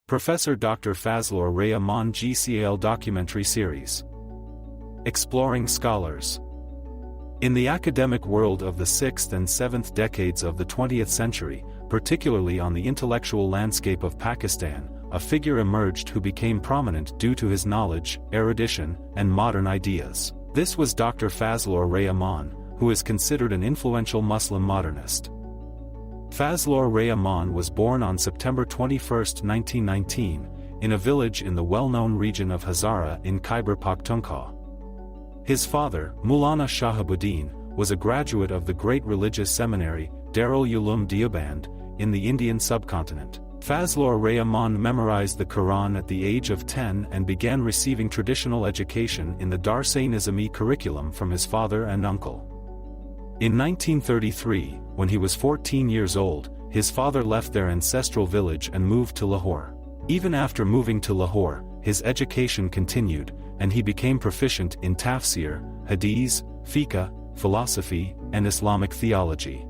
Professor Dr. Fazlur Rehman GCIL Documentary Series. Exploring Scholars. In the academic world of the 6th and 7th decades of the 20th century, particularly on the intellectual landscape of Pakistan, a figure emerged who became prominent due to his knowledge, erudition, and modern ideas. This was Dr. Fazlur Rehman, who is considered an influential Muslim modernist. Fazlur Rehman was born on September 21, 1919, in a village in the well-known region of Hazara in Khyber Pakhtunkhwa. His father, Maulana Shahabuddin, was a graduate of the great religious seminary, Darul Uloom Deoband, in the Indian subcontinent. Fazlur Rehman memorized the Quran at the age of 10 and began receiving traditional education in the Dars-e-Nizami curriculum from his father and uncle. In 1933, when he was 14 years old, his father left their ancestral village and moved to Lahore. Even after moving to Lahore, his education continued, and he became proficient in tafsir, hadith, fiqh, philosophy, and Islamic theology.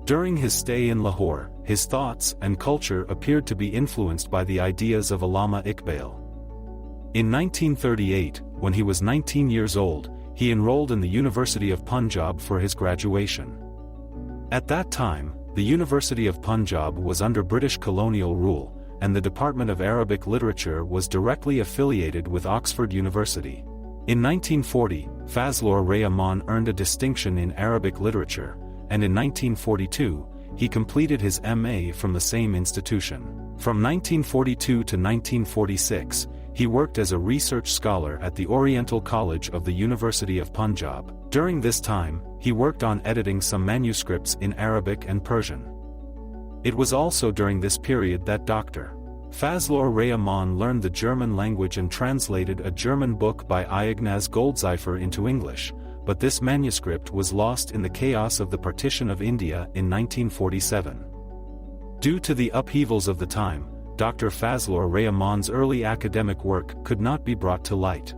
During his stay in Lahore, his thoughts and culture appeared to be influenced by the ideas of Allama Iqbal. In 1938, when he was 19 years old, he enrolled in the University of Punjab for his graduation. At that time, the University of Punjab was under British colonial rule, and the Department of Arabic Literature was directly affiliated with Oxford University. In 1940, Fazlur Rehman earned a distinction in Arabic literature, and in 1942, he completed his MA from the same institution. From 1942 to 1946, he worked as a research scholar at the Oriental College of the University of Punjab. During this time, he worked on editing some manuscripts in Arabic and Persian. It was also during this period that Dr. Fazlur Rehman learned the German language and translated a German book by Ignaz Goldzeifer into English, but this manuscript was lost in the chaos of the partition of India in 1947. Due to the upheavals of the time, Dr. Fazlur Rehman's early academic work could not be brought to light.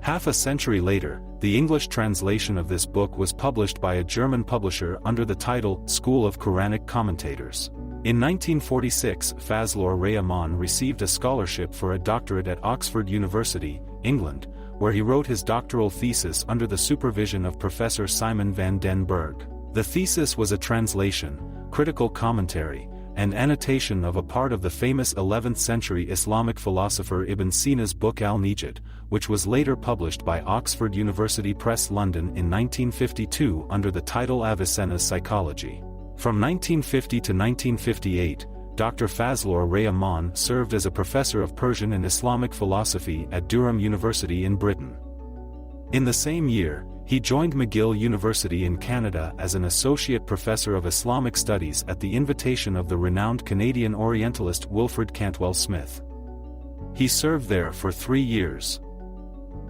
Half a century later, the English translation of this book was published by a German publisher under the title School of Quranic Commentators. In 1946, Fazlur Rehman received a scholarship for a doctorate at Oxford University, England, where he wrote his doctoral thesis under the supervision of Professor Simon van den Berg. The thesis was a translation, critical commentary, and annotation of a part of the famous 11th century Islamic philosopher Ibn Sina's book Al-Nijat, which was later published by Oxford University Press London in 1952 under the title Avicenna's Psychology. From 1950 to 1958, Dr. Fazlur Rehman served as a professor of Persian and Islamic philosophy at Durham University in Britain. In the same year, he joined McGill University in Canada as an associate professor of Islamic studies at the invitation of the renowned Canadian Orientalist Wilfred Cantwell Smith. He served there for 3 years.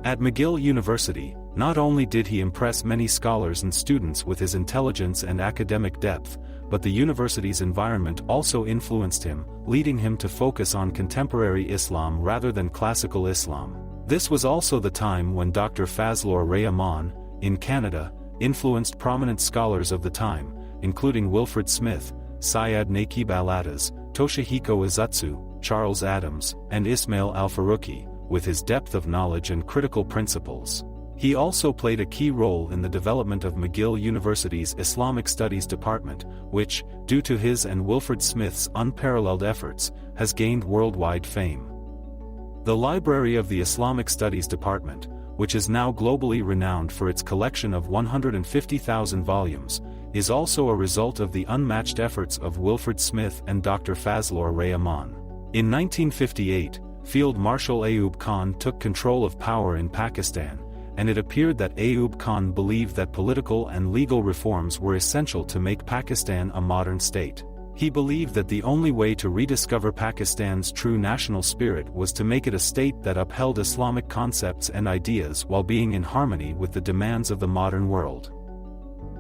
At McGill University, not only did he impress many scholars and students with his intelligence and academic depth, but the university's environment also influenced him, leading him to focus on contemporary Islam rather than classical Islam. This was also the time when Dr. Fazlur Rehman, in Canada, influenced prominent scholars of the time, including Wilfred Smith, Syed Naqib al-Attaz, Toshihiko Izutsu, Charles Adams, and Ismail al-Faruqi, with his depth of knowledge and critical principles. He also played a key role in the development of McGill University's Islamic Studies department, which, due to his and Wilfred Smith's unparalleled efforts, has gained worldwide fame. The library of the Islamic Studies department, which is now globally renowned for its collection of 150,000 volumes, is also a result of the unmatched efforts of Wilfred Smith and Dr. Fazlur Rehman. In 1958, Field Marshal Ayub Khan took control of power in Pakistan, and it appeared that Ayub Khan believed that political and legal reforms were essential to make Pakistan a modern state. He believed that the only way to rediscover Pakistan's true national spirit was to make it a state that upheld Islamic concepts and ideas while being in harmony with the demands of the modern world.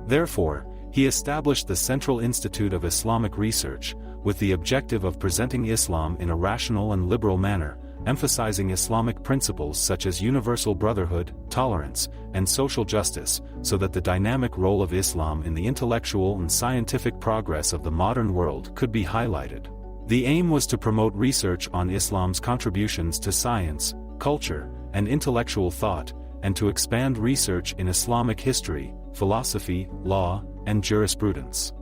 Therefore, he established the Central Institute of Islamic Research, with the objective of presenting Islam in a rational and liberal manner, emphasizing Islamic principles such as universal brotherhood, tolerance, and social justice, so that the dynamic role of Islam in the intellectual and scientific progress of the modern world could be highlighted. The aim was to promote research on Islam's contributions to science, culture, and intellectual thought, and to expand research in Islamic history, philosophy, law, and jurisprudence.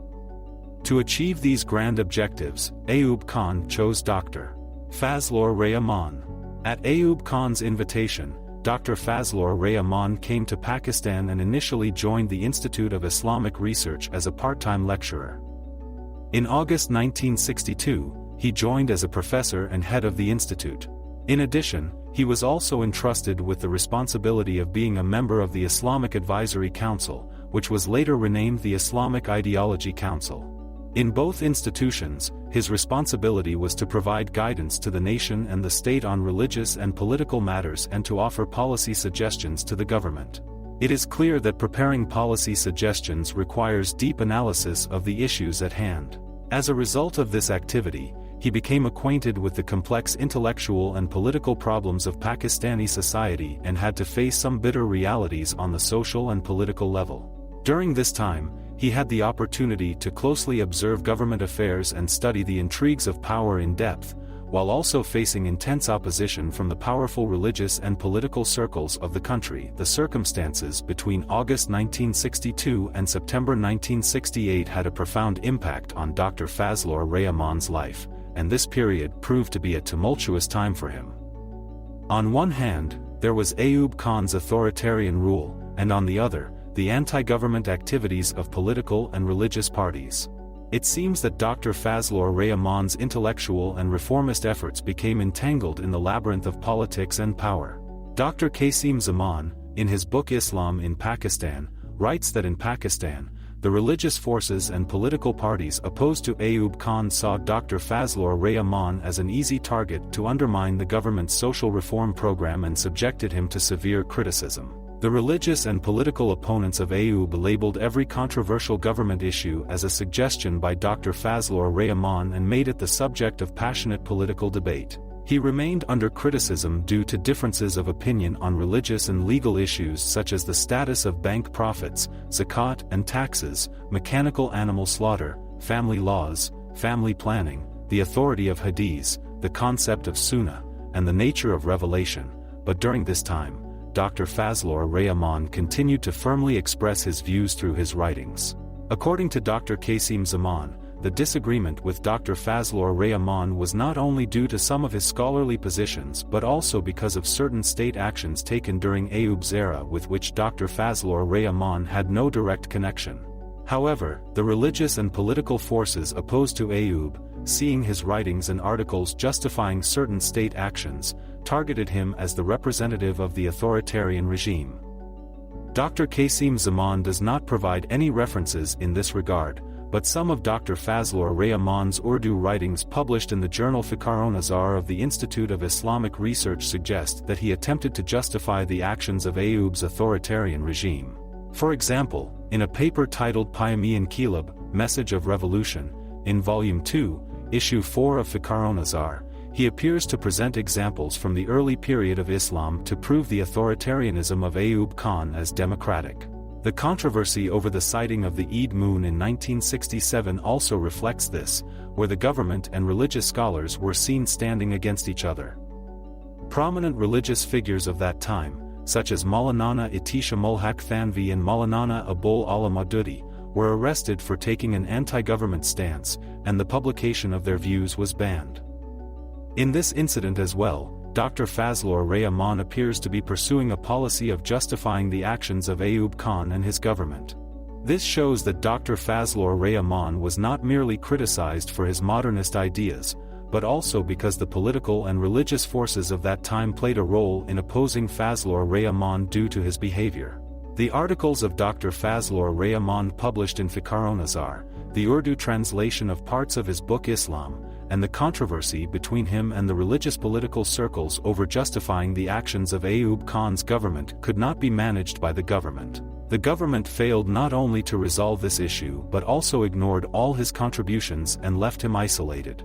To achieve these grand objectives, Ayub Khan chose Dr. Fazlur Rehman. At Ayub Khan's invitation, Dr. Fazlur Rehman came to Pakistan and initially joined the Institute of Islamic Research as a part-time lecturer. In August 1962, he joined as a professor and head of the institute. In addition, he was also entrusted with the responsibility of being a member of the Islamic Advisory Council, which was later renamed the Islamic Ideology Council. In both institutions, his responsibility was to provide guidance to the nation and the state on religious and political matters and to offer policy suggestions to the government. It is clear that preparing policy suggestions requires deep analysis of the issues at hand. As a result of this activity, he became acquainted with the complex intellectual and political problems of Pakistani society and had to face some bitter realities on the social and political level. During this time, he had the opportunity to closely observe government affairs and study the intrigues of power in depth, while also facing intense opposition from the powerful religious and political circles of the country. The circumstances between August 1962 and September 1968 had a profound impact on Dr. Fazlur Rehman's life, and this period proved to be a tumultuous time for him. On one hand, there was Ayub Khan's authoritarian rule, and on the other, the anti-government activities of political and religious parties. It seems that Dr. Fazlur Rehman's intellectual and reformist efforts became entangled in the labyrinth of politics and power. Dr. Qasim Zaman, in his book Islam in Pakistan, writes that in Pakistan, the religious forces and political parties opposed to Ayub Khan saw Dr. Fazlur Rehman as an easy target to undermine the government's social reform program and subjected him to severe criticism. The religious and political opponents of Ayub labeled every controversial government issue as a suggestion by Dr. Fazlur Rehman and made it the subject of passionate political debate. He remained under criticism due to differences of opinion on religious and legal issues such as the status of bank profits, zakat and taxes, mechanical animal slaughter, family laws, family planning, the authority of hadith, the concept of sunnah, and the nature of revelation. But during this time, Dr. Fazlur Rehman continued to firmly express his views through his writings. According to Dr. Qasim Zaman, the disagreement with Dr. Fazlur Rehman was not only due to some of his scholarly positions but also because of certain state actions taken during Ayub's era with which Dr. Fazlur Rehman had no direct connection. However, the religious and political forces opposed to Ayub, seeing his writings and articles justifying certain state actions, targeted him as the representative of the authoritarian regime. Dr. Qasim Zaman does not provide any references in this regard, but some of Dr. Fazlur Rehman's Urdu writings published in the journal Fikar-o-Nazar of the Institute of Islamic Research suggest that he attempted to justify the actions of Ayub's authoritarian regime. For example, in a paper titled Payami Inqilab, Message of Revolution, in Volume 2, Issue 4 of Fikar-o-Nazar, he appears to present examples from the early period of Islam to prove the authoritarianism of Ayub Khan as democratic. The controversy over the sighting of the Eid moon in 1967 also reflects this, where the government and religious scholars were seen standing against each other. Prominent religious figures of that time, such as Maulana Atisha Mulhaq Thanvi and Maulana Abul Ala Maududi, were arrested for taking an anti-government stance, and the publication of their views was banned. In this incident as well, Dr. Fazlur Rehman appears to be pursuing a policy of justifying the actions of Ayub Khan and his government. This shows that Dr. Fazlur Rehman was not merely criticized for his modernist ideas, but also because the political and religious forces of that time played a role in opposing Fazlur Rehman due to his behavior. The articles of Dr. Fazlur Rehman published in Fikar-o-Nazar, the Urdu translation of parts of his book Islam, and the controversy between him and the religious political circles over justifying the actions of Ayub Khan's government could not be managed by the government. The government failed not only to resolve this issue but also ignored all his contributions and left him isolated.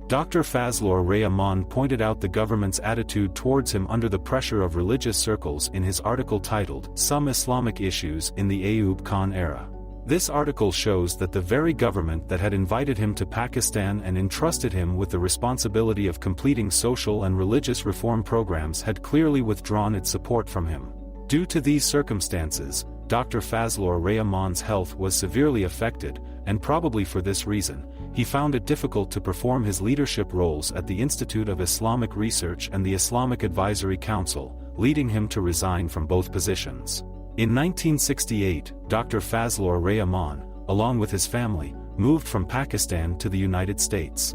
Dr. Fazlur Rehman pointed out the government's attitude towards him under the pressure of religious circles in his article titled Some Islamic Issues in the Ayub Khan Era. This article shows that the very government that had invited him to Pakistan and entrusted him with the responsibility of completing social and religious reform programs had clearly withdrawn its support from him. Due to these circumstances, Dr. Fazlur Rehman's health was severely affected, and probably for this reason, he found it difficult to perform his leadership roles at the Institute of Islamic Research and the Islamic Advisory Council, leading him to resign from both positions. In 1968, Dr. Fazlur Rehman, along with his family, moved from Pakistan to the United States.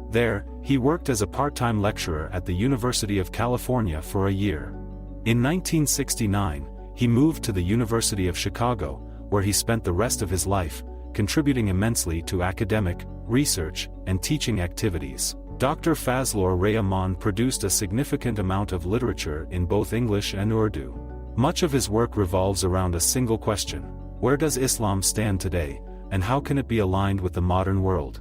There, he worked as a part-time lecturer at the University of California for a year. In 1969, he moved to the University of Chicago, where he spent the rest of his life, contributing immensely to academic, research, and teaching activities. Dr. Fazlur Rehman produced a significant amount of literature in both English and Urdu. Much of his work revolves around a single question: where does Islam stand today, and how can it be aligned with the modern world?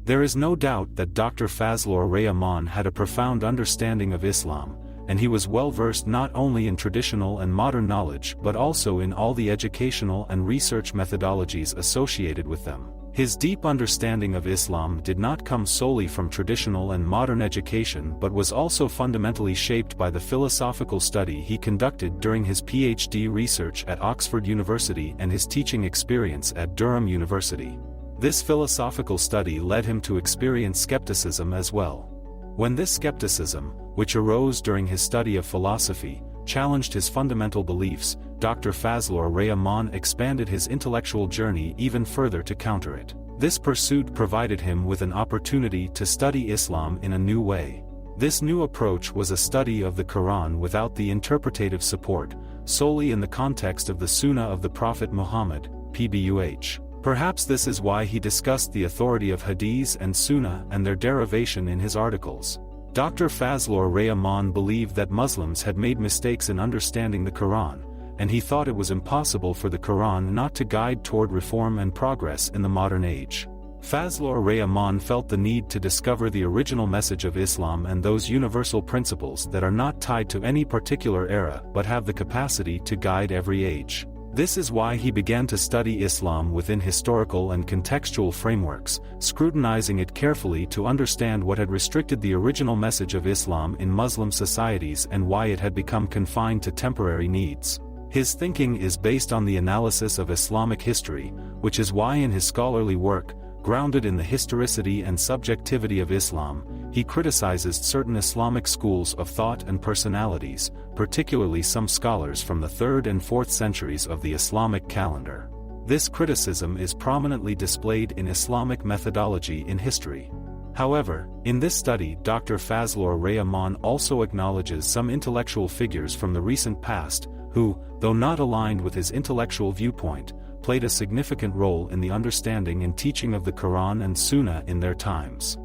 There is no doubt that Dr. Fazlur Rehman had a profound understanding of Islam, and he was well versed not only in traditional and modern knowledge but also in all the educational and research methodologies associated with them. His deep understanding of Islam did not come solely from traditional and modern education but was also fundamentally shaped by the philosophical study he conducted during his PhD research at Oxford University and his teaching experience at Durham University. This philosophical study led him to experience skepticism as well. When this skepticism, which arose during his study of philosophy, challenged his fundamental beliefs, Dr. Fazlur Rehman expanded his intellectual journey even further to counter it. This pursuit provided him with an opportunity to study Islam in a new way. This new approach was a study of the Quran without the interpretative support, solely in the context of the Sunnah of the Prophet Muhammad, pbuh. Perhaps this is why he discussed the authority of Hadith and Sunnah and their derivation in his articles. Dr. Fazlur Rehman believed that Muslims had made mistakes in understanding the Quran, and he thought it was impossible for the Quran not to guide toward reform and progress in the modern age. Fazlur Rehman felt the need to discover the original message of Islam and those universal principles that are not tied to any particular era but have the capacity to guide every age. This is why he began to study Islam within historical and contextual frameworks, scrutinizing it carefully to understand what had restricted the original message of Islam in Muslim societies and why it had become confined to temporary needs. His thinking is based on the analysis of Islamic history, which is why in his scholarly work, grounded in the historicity and subjectivity of Islam, he criticizes certain Islamic schools of thought and personalities, particularly some scholars from the 3rd and 4th centuries of the Islamic calendar. This criticism is prominently displayed in Islamic methodology in history. However, in this study Dr. Fazlur Rehman also acknowledges some intellectual figures from the recent past, who, though not aligned with his intellectual viewpoint, played a significant role in the understanding and teaching of the Quran and Sunnah in their times.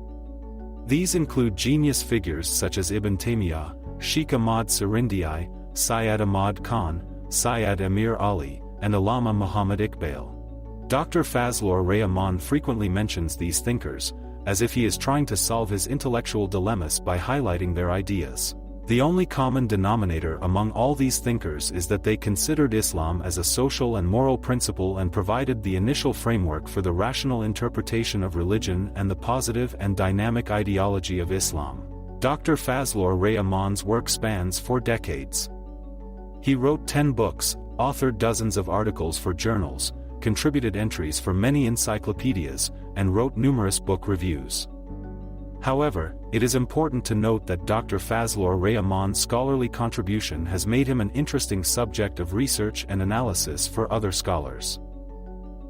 These include genius figures such as Ibn Taymiyyah, Sheikh Ahmad Sarindai, Syed Ahmad Khan, Syed Amir Ali, and Allama Muhammad Iqbal. Dr. Fazlur Rehman frequently mentions these thinkers, as if he is trying to solve his intellectual dilemmas by highlighting their ideas. The only common denominator among all these thinkers is that they considered Islam as a social and moral principle and provided the initial framework for the rational interpretation of religion and the positive and dynamic ideology of Islam. Dr. Fazlur Rehman's work spans 4 decades. He wrote 10 books, authored dozens of articles for journals, contributed entries for many encyclopedias, and wrote numerous book reviews. However, it is important to note that Dr. Fazlur Rehman's scholarly contribution has made him an interesting subject of research and analysis for other scholars.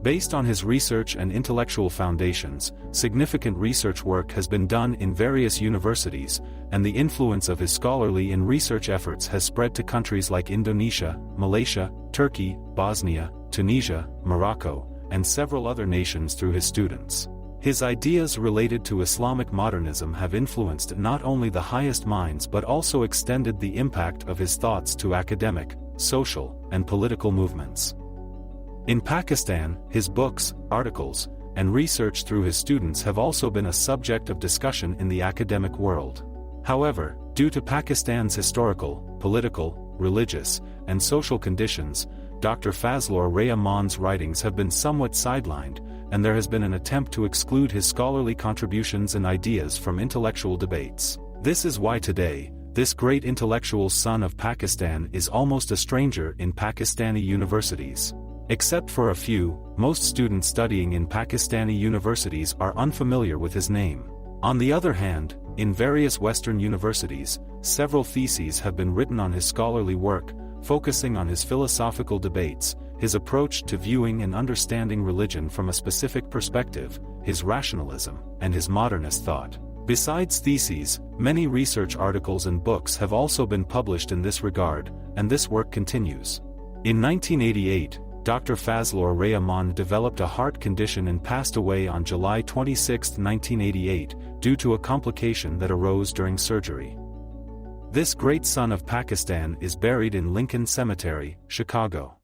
Based on his research and intellectual foundations, significant research work has been done in various universities, and the influence of his scholarly and research efforts has spread to countries like Indonesia, Malaysia, Turkey, Bosnia, Tunisia, Morocco, and several other nations through his students. His ideas related to Islamic modernism have influenced not only the highest minds but also extended the impact of his thoughts to academic, social, and political movements. In Pakistan, his books, articles, and research through his students have also been a subject of discussion in the academic world. However, due to Pakistan's historical, political, religious, and social conditions, Dr. Fazlur Rehman's writings have been somewhat sidelined, and there has been an attempt to exclude his scholarly contributions and ideas from intellectual debates. This is why today, this great intellectual son of Pakistan is almost a stranger in Pakistani universities. Except for a few, most students studying in Pakistani universities are unfamiliar with his name. On the other hand, in various Western universities, several theses have been written on his scholarly work, focusing on his philosophical debates, his approach to viewing and understanding religion from a specific perspective, his rationalism, and his modernist thought. Besides theses, many research articles and books have also been published in this regard, and this work continues. In 1988, Dr. Fazlur Rehman developed a heart condition and passed away on July 26, 1988, due to a complication that arose during surgery. This great son of Pakistan is buried in Lincoln Cemetery, Chicago.